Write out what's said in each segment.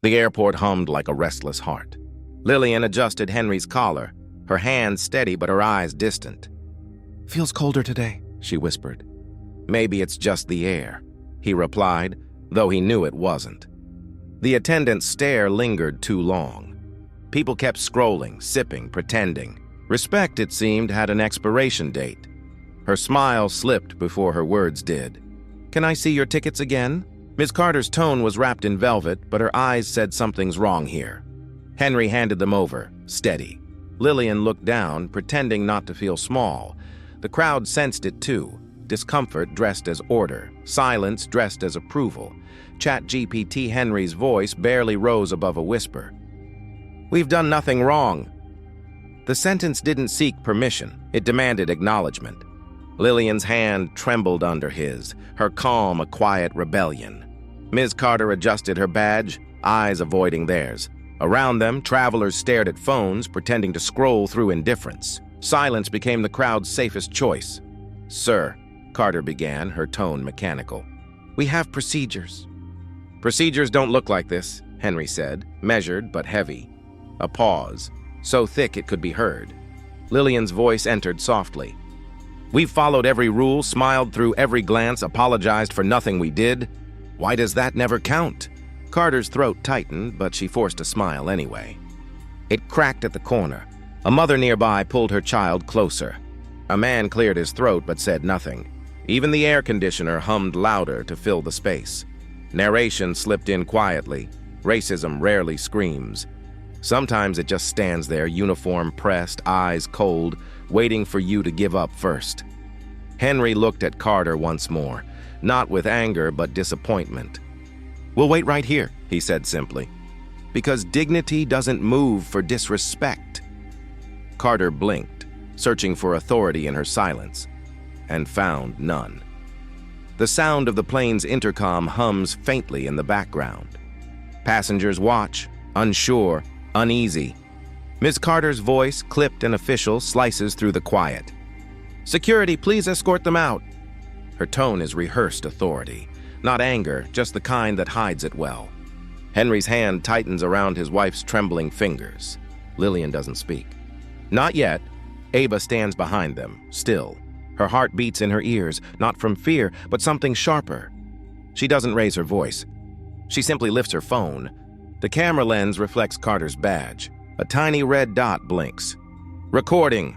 The airport hummed like a restless heart. Lillian adjusted Henry's collar, her hands steady but her eyes distant. "Feels colder today," she whispered. "Maybe it's just the air," he replied, though he knew it wasn't. The attendant's stare lingered too long. People kept scrolling, sipping, pretending. Respect, it seemed, had an expiration date. Her smile slipped before her words did. "Can I see your tickets again?" Ms. Carter's tone was wrapped in velvet, but her eyes said something's wrong here. Henry handed them over, steady. Lillian looked down, pretending not to feel small. The crowd sensed it too. Discomfort dressed as order, silence dressed as approval. ChatGPT Henry's voice barely rose above a whisper. "We've done nothing wrong." The sentence didn't seek permission, it demanded acknowledgement. Lillian's hand trembled under his, her calm a quiet rebellion. Ms. Carter adjusted her badge, eyes avoiding theirs. Around them, travelers stared at phones, pretending to scroll through indifference. Silence became the crowd's safest choice. "Sir," Carter began, her tone mechanical. "We have procedures." "Procedures don't look like this," Henry said, measured but heavy. A pause, so thick it could be heard. Lillian's voice entered softly. "We've followed every rule, smiled through every glance, apologized for nothing we did. Why does that never count?" Carter's throat tightened, but she forced a smile anyway. It cracked at the corner. A mother nearby pulled her child closer. A man cleared his throat but said nothing. Even the air conditioner hummed louder to fill the space. Narration slipped in quietly. Racism rarely screams. Sometimes it just stands there, uniform pressed, eyes cold, waiting for you to give up first. Henry looked at Carter once more, not with anger but disappointment. "We'll wait right here," he said simply, "because dignity doesn't move for disrespect." Carter blinked, searching for authority in her silence, and found none. The sound of the plane's intercom hums faintly in the background. Passengers watch, unsure, uneasy. Ms. Carter's voice, clipped and official, slices through the quiet. "Security, please escort them out." Her tone is rehearsed authority, not anger, just the kind that hides it well. Henry's hand tightens around his wife's trembling fingers. Lillian doesn't speak. Not yet. Ava stands behind them, still. Her heart beats in her ears, not from fear, but something sharper. She doesn't raise her voice. She simply lifts her phone. The camera lens reflects Carter's badge. A tiny red dot blinks. "Recording."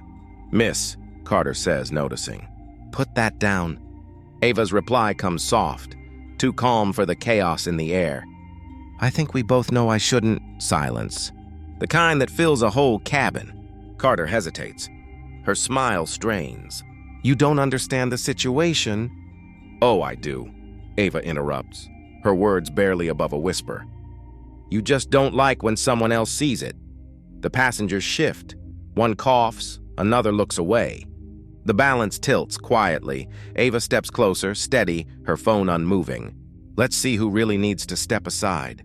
"Miss," Carter says, noticing. "Put that down." Ava's reply comes soft, too calm for the chaos in the air. "I think we both know I shouldn't." Silence. The kind that fills a whole cabin. Carter hesitates. Her smile strains. "You don't understand the situation." "Oh, I do," Ava interrupts, her words barely above a whisper. "You just don't like when someone else sees it." The passengers shift. One coughs, another looks away. The balance tilts quietly. Ava steps closer, steady, her phone unmoving. Let's see who really needs to step aside.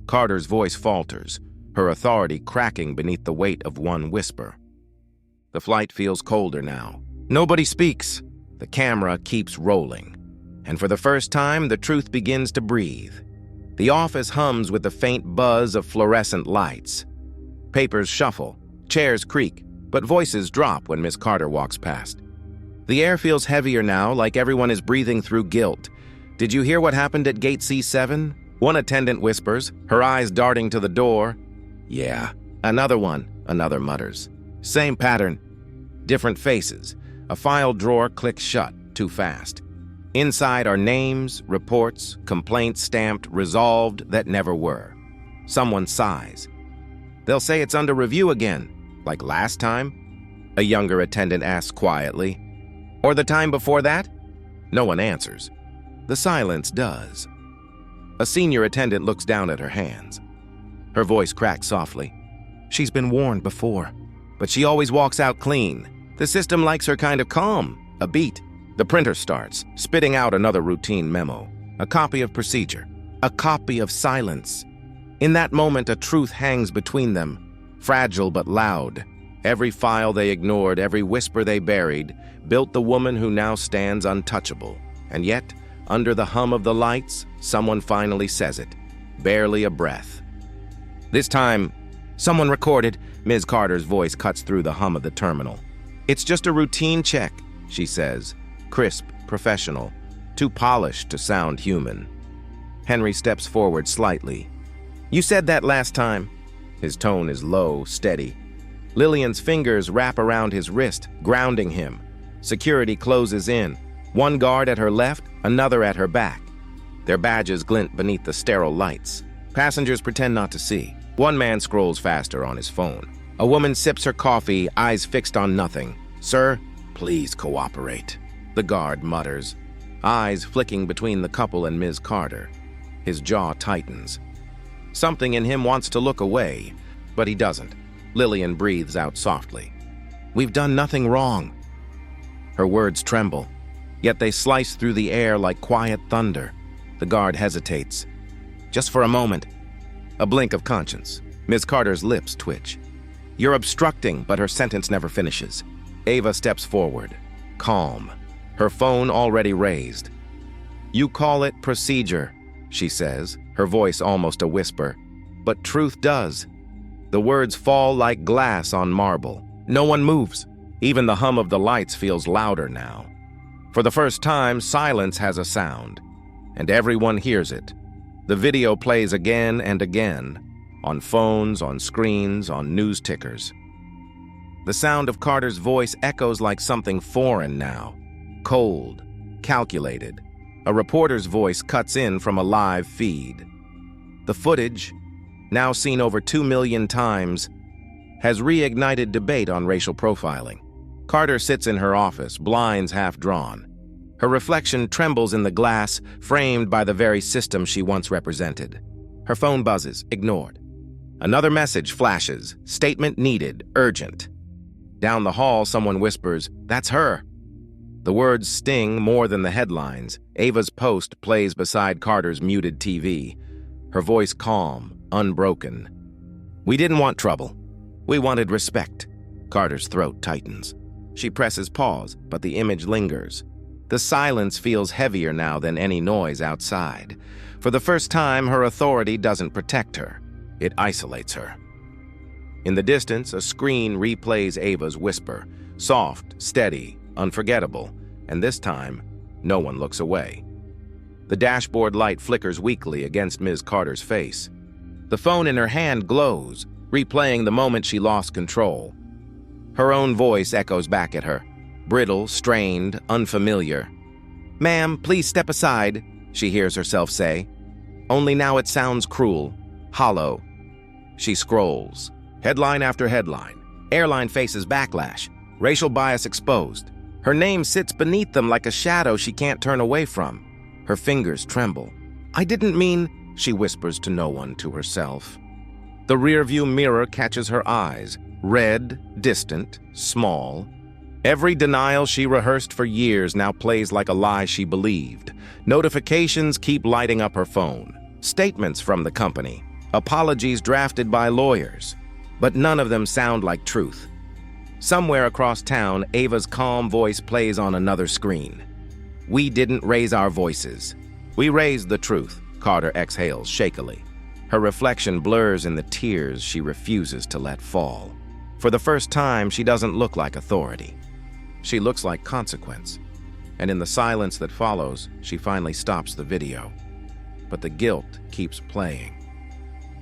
Carter's voice falters, her authority cracking beneath the weight of one whisper. The flight feels colder now. Nobody speaks. The camera keeps rolling. And for the first time, the truth begins to breathe. The office hums with the faint buzz of fluorescent lights. Papers shuffle, chairs creak, but voices drop when Miss Carter walks past. The air feels heavier now, like everyone is breathing through guilt. "Did you hear what happened at gate C7? One attendant whispers, her eyes darting to the door. "Yeah." Another mutters. Same pattern. Different faces. A file drawer clicks shut, too fast. Inside are names, reports, complaints stamped, resolved that never were. Someone sighs. "They'll say it's under review again. Like last time?" A younger attendant asks quietly. "Or the time before that?" No one answers. The silence does. A senior attendant looks down at her hands. Her voice cracks softly. "She's been warned before, but she always walks out clean. The system likes her kind of calm." A beat. The printer starts, spitting out another routine memo. A copy of procedure. A copy of silence. In that moment, a truth hangs between them. Fragile but loud. Every file they ignored, every whisper they buried, built the woman who now stands untouchable. And yet, under the hum of the lights, someone finally says it. barely a breath. This time, someone recorded. Ms. Carter's voice cuts through the hum of the terminal. It's just a routine check, she says, crisp, professional, too polished to sound human. Henry steps forward slightly. You said that last time. His tone is low, steady. Lillian's fingers wrap around his wrist, grounding him. Security closes in, one guard at her left, another at her back. Their badges glint beneath the sterile lights. Passengers pretend not to see. One man scrolls faster on his phone. A woman sips her coffee, eyes fixed on nothing. Sir, please cooperate, the guard mutters, eyes flicking between the couple and Ms. Carter. His jaw tightens. Something in him wants to look away, but he doesn't. Lillian breathes out softly. We've done nothing wrong. Her words tremble, yet they slice through the air like quiet thunder. The guard hesitates. Just for a moment. A blink of conscience. Ms. Carter's lips twitch. You're obstructing, but her sentence never finishes. Ava steps forward, calm, her phone already raised. You call it procedure, she says, her voice almost a whisper. But truth does. The words fall like glass on marble. No one moves. Even the hum of the lights feels louder now. For the first time, silence has a sound, and everyone hears it. The video plays again and again, on phones, on screens, on news tickers. The sound of Carter's voice echoes like something foreign now, cold, calculated. A reporter's voice cuts in from a live feed. The footage, now seen over 2 million times, has reignited debate on racial profiling. Carter sits in her office, blinds half drawn. Her reflection trembles in the glass, framed by the very system she once represented. Her phone buzzes, ignored. Another message flashes, statement needed, urgent. Down the hall, someone whispers, "That's her." The words sting more than the headlines. Ava's post plays beside Carter's muted TV, her voice calm, unbroken. We didn't want trouble. We wanted respect. Carter's throat tightens. She presses pause, but the image lingers. The silence feels heavier now than any noise outside. For the first time, her authority doesn't protect her. It isolates her. In the distance, a screen replays Ava's whisper, soft, steady, unforgettable, and this time, no one looks away. The dashboard light flickers weakly against Ms. Carter's face. The phone in her hand glows, replaying the moment she lost control. Her own voice echoes back at her, brittle, strained, unfamiliar. "Ma'am, please step aside," she hears herself say. Only now it sounds cruel, hollow. She scrolls. Headline after headline. Airline faces backlash. Racial bias exposed. Her name sits beneath them like a shadow she can't turn away from. Her fingers tremble. "I didn't mean," she whispers to no one, to herself. The rearview mirror catches her eyes, red, distant, small. Every denial she rehearsed for years now plays like a lie she believed. Notifications keep lighting up her phone. Statements from the company. Apologies drafted by lawyers. But none of them sound like truth. Somewhere across town, Ava's calm voice plays on another screen. "We didn't raise our voices. We raised the truth," Carter exhales shakily. Her reflection blurs in the tears she refuses to let fall. For the first time, she doesn't look like authority. She looks like consequence. And in the silence that follows, she finally stops the video. But the guilt keeps playing.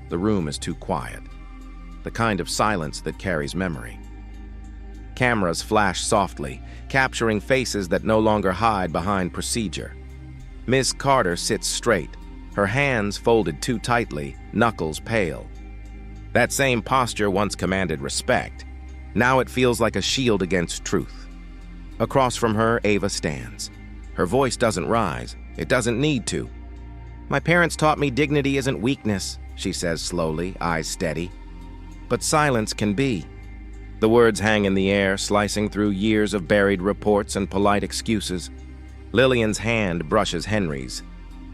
The room is too quiet. The kind of silence that carries memory. Cameras flash softly, capturing faces that no longer hide behind procedure. Ms. Carter sits straight, her hands folded too tightly, knuckles pale. That same posture once commanded respect. Now it feels like a shield against truth. Across from her, Ava stands. Her voice doesn't rise. It doesn't need to. "My parents taught me dignity isn't weakness," she says slowly, eyes steady. But silence can be. The words hang in the air, slicing through years of buried reports and polite excuses. Lillian's hand brushes Henry's.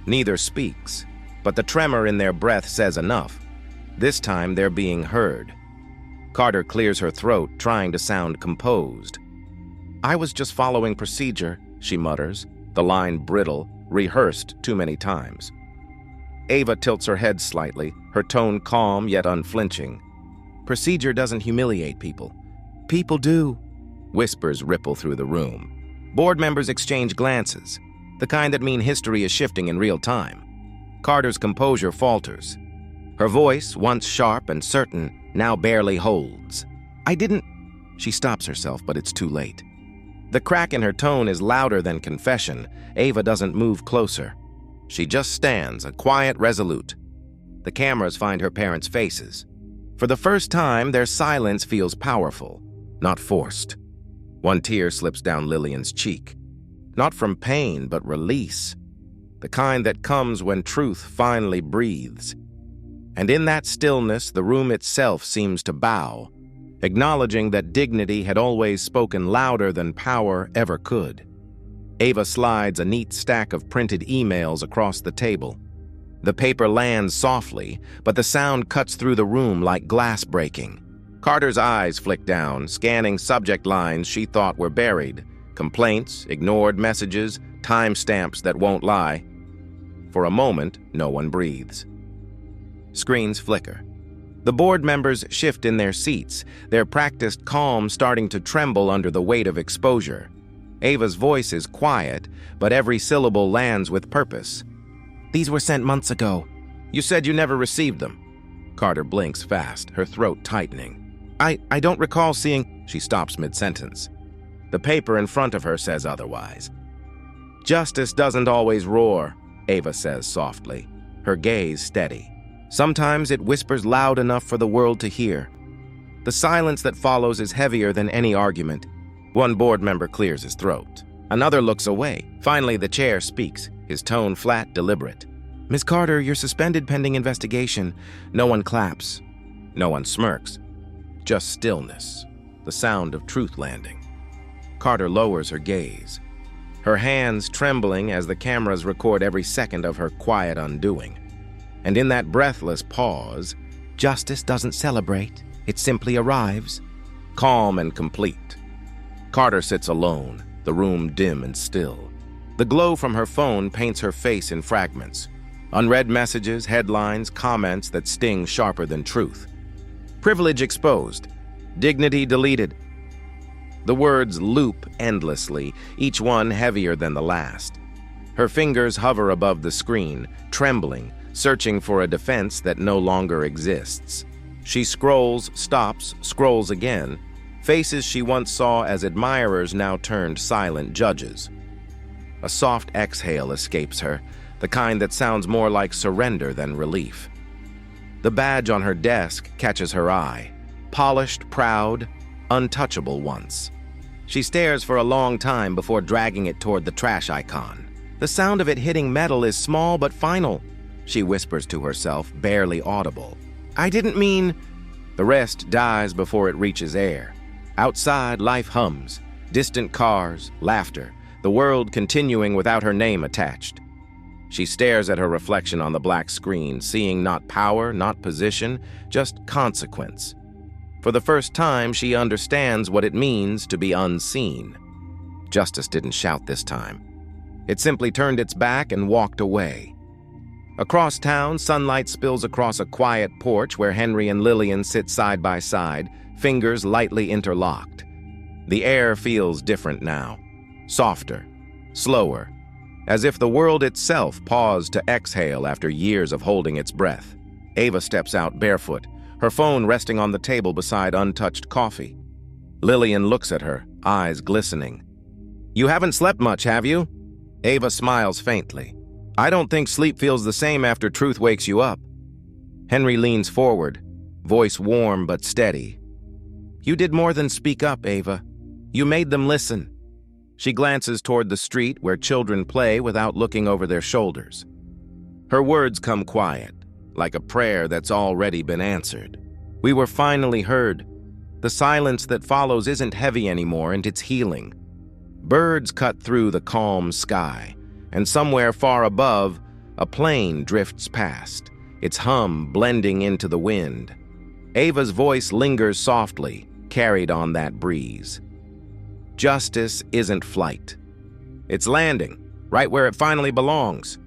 Neither speaks, but the tremor in their breath says enough. This time they're being heard. Carter clears her throat, trying to sound composed. "I was just following procedure," she mutters, the line brittle, rehearsed too many times. Ava tilts her head slightly, her tone calm yet unflinching. Procedure doesn't humiliate people. People do. Whispers ripple through the room. Board members exchange glances, the kind that mean history is shifting in real time. Carter's composure falters. Her voice, once sharp and certain, now barely holds. I didn't... She stops herself, but it's too late. The crack in her tone is louder than confession. Ava doesn't move closer. She just stands, a quiet, resolute. The cameras find her parents' faces. For the first time, their silence feels powerful, not forced. One tear slips down Lillian's cheek. Not from pain, but release. The kind that comes when truth finally breathes. And in that stillness, the room itself seems to bow, acknowledging that dignity had always spoken louder than power ever could. Ava slides a neat stack of printed emails across the table. The paper lands softly, but the sound cuts through the room like glass breaking. Carter's eyes flick down, scanning subject lines she thought were buried. Complaints, ignored messages, timestamps that won't lie. For a moment, no one breathes. Screens flicker. The board members shift in their seats, their practiced calm starting to tremble under the weight of exposure. Ava's voice is quiet, but every syllable lands with purpose. These were sent months ago. You said you never received them. Carter blinks fast, her throat tightening. I don't recall seeing... She stops mid-sentence. The paper in front of her says otherwise. Justice doesn't always roar, Ava says softly, her gaze steady. Sometimes it whispers loud enough for the world to hear. The silence that follows is heavier than any argument. One board member clears his throat. Another looks away. Finally, the chair speaks, his tone flat, deliberate. Ms. Carter, you're suspended pending investigation. No one claps. No one smirks. Just stillness, the sound of truth landing. Carter lowers her gaze, her hands trembling as the cameras record every second of her quiet undoing. And in that breathless pause, justice doesn't celebrate. It simply arrives. Calm and complete. Carter sits alone, the room dim and still. The glow from her phone paints her face in fragments. Unread messages, headlines, comments that sting sharper than truth. Privilege exposed. Dignity deleted. The words loop endlessly, each one heavier than the last. Her fingers hover above the screen, trembling, searching for a defense that no longer exists. She scrolls, stops, scrolls again. Faces she once saw as admirers now turned silent judges. A soft exhale escapes her, the kind that sounds more like surrender than relief. The badge on her desk catches her eye. Polished, proud, untouchable once. She stares for a long time before dragging it toward the trash icon. The sound of it hitting metal is small but final, she whispers to herself, barely audible. I didn't mean... The rest dies before it reaches air. Outside, life hums. Distant cars, laughter, the world continuing without her name attached. She stares at her reflection on the black screen, seeing not power, not position, just consequence. For the first time, she understands what it means to be unseen. Justice didn't shout this time. It simply turned its back and walked away. Across town, sunlight spills across a quiet porch where Henry and Lillian sit side by side, fingers lightly interlocked. The air feels different now. Softer, slower, as if the world itself paused to exhale after years of holding its breath. Ava steps out barefoot, her phone resting on the table beside untouched coffee. Lillian looks at her, eyes glistening. You haven't slept much, have you? Ava smiles faintly. I don't think sleep feels the same after truth wakes you up. Henry leans forward, voice warm but steady. You did more than speak up, Ava. You made them listen. She glances toward the street where children play without looking over their shoulders. Her words come quiet, like a prayer that's already been answered. We were finally heard. The silence that follows isn't heavy anymore, and it's healing. Birds cut through the calm sky, and somewhere far above, a plane drifts past, its hum blending into the wind. Ava's voice lingers softly, carried on that breeze. Justice isn't flight. It's landing, right where it finally belongs.